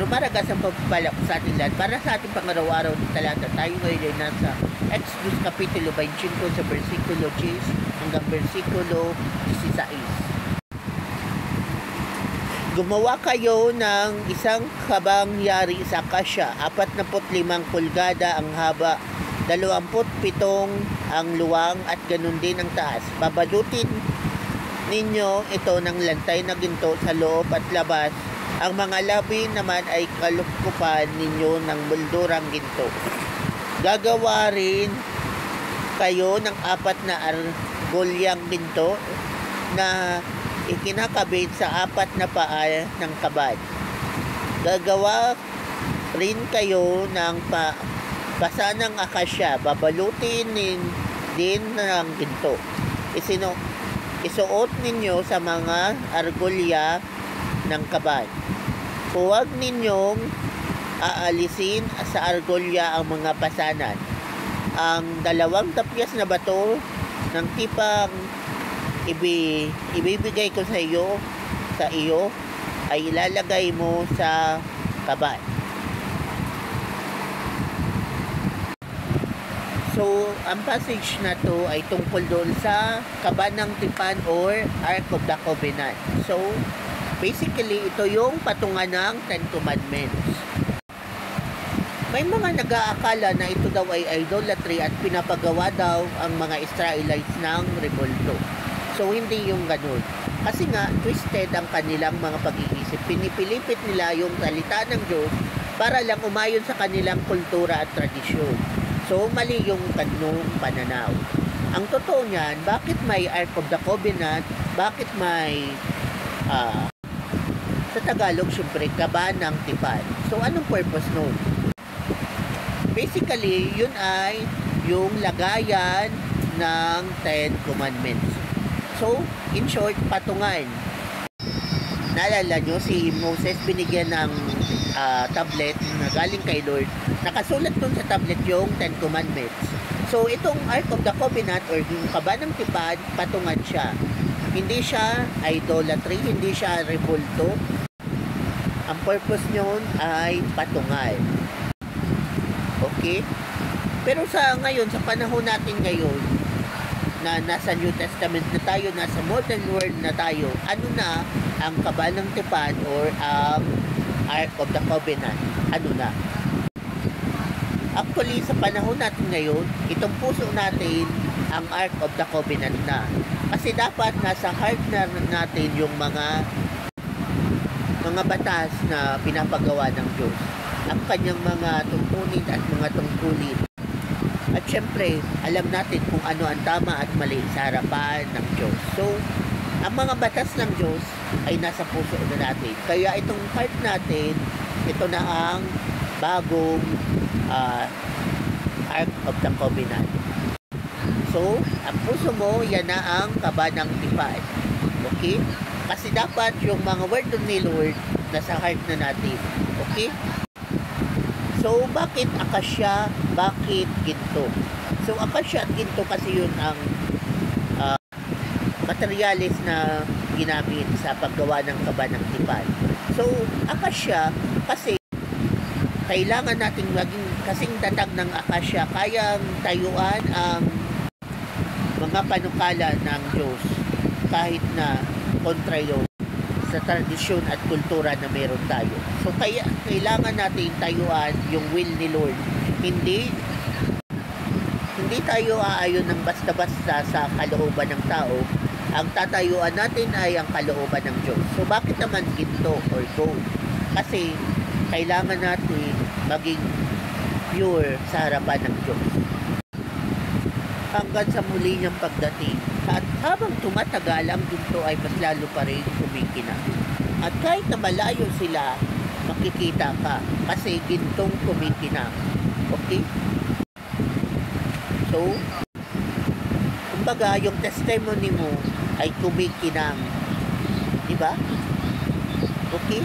maragas ang pagpapala ko sa ating lahat. Para sa ating pangaraw-araw ng talata, tayo ngayon ay nasa Exodus Kapitulo 25 sa versikulo 10 hanggang versikulo 16. Gumawa kayo ng isang kabangyari sa akasya, 45 pulgada ang haba, 27 ang luwang at ganun din ang taas. Babalutin ninyo ito ng lantay na ginto sa loob at labas. Ang mga labi naman ay kalukupan ninyo ng moldurang ginto. Gagawa rin kayo ng 4 na argolyang ginto na ikinakabit sa 4 na paa ng kabad. Gagawa rin kayo ng basa ng akasya. Babalutin din ng ginto. Isuot ninyo sa mga argolya ng kabad. Huwag ninyong aalisin sa argolya ang mga pasanan. Ang 2 tapyas na bato ng tipang ibibigay ko sa iyo ay ilalagay mo sa kabad. So, ang passage na to ay tungkol doon sa kabad ng tipan or Ark of the Covenant. So, basically, ito yung patungan ng Ten Commandments. May mga nag-aakala na ito daw ay idolatry at pinapagawa daw ang mga Israelites ng rebulto. So, hindi yung ganun. Kasi nga, twisted ang kanilang mga pag-iisip. Pinipilipit nila yung salita ng Diyos para lang umayon sa kanilang kultura at tradisyon. So, mali yung kanong pananaw. Ang totoo niyan, bakit may Ark of the Covenant? Bakit may sa Tagalog, syempre, kaba ng tipan. So, anong purpose nun? Basically, yun ay yung lagayan ng Ten Commandments. So, in short, patungan. Naalala nyo, si Moses binigyan ng tablet na galing kay Lord. Nakasulat dun sa tablet yung Ten Commandments. So, itong Ark of the Covenant or yung kaba ng tipan, patungan siya. Hindi siya idolatry, hindi siya rebulto. Ang purpose nyon ay patungal. Okay? Pero sa ngayon, sa panahon natin ngayon, na nasa New Testament na tayo, nasa modern world na tayo, ano na ang kaba ng tipan or ang Ark of the Covenant? Ano na? Actually, sa panahon natin ngayon, itong puso natin ang Ark of the Covenant na. Kasi dapat nasa heart na natin yung mga batas na pinapagawa ng Diyos. Ang kanyang mga tungkulin at mga tungkulin. At syempre, alam natin kung ano ang tama at mali sa harapan ng Diyos. So, ang mga batas ng Diyos ay nasa puso na natin. Kaya itong heart natin, ito na ang bagong Ark of the Covenant. So, ang puso mo, yan na ang kaba ng tipan. Okay? Kasi dapat yung mga word ni Lord nasa heart na natin. Okay? So, bakit akasya? Bakit ginto? So, akasya at ginto kasi yun ang materialis na ginamit sa paggawa ng kaba ng tipan. So, akasya kasi kailangan nating maging kasing tatag ng akasya, kayang tayuan ang mga panukala ng Diyos kahit na kontra yun sa tradisyon at kultura na meron tayo. So, kaya kailangan natin tayuan yung will ni Lord. Hindi tayo aayon ng basta-basta sa kalooban ng tao. Ang tatayuan natin ay ang kalooban ng Diyos. So, bakit naman ginto or gold? Kasi kailangan natin maging pure sa harapan ng Diyos hanggang sa muli niyang pagdating. At habang tumatagal, ang ginto ay mas lalo pa rin kumikinang. At kahit na malayo sila, makikita ka kasi gintong kumikinang. Okay? So, kumbaga, yung testimony mo ay kumikinang. Diba? Okay?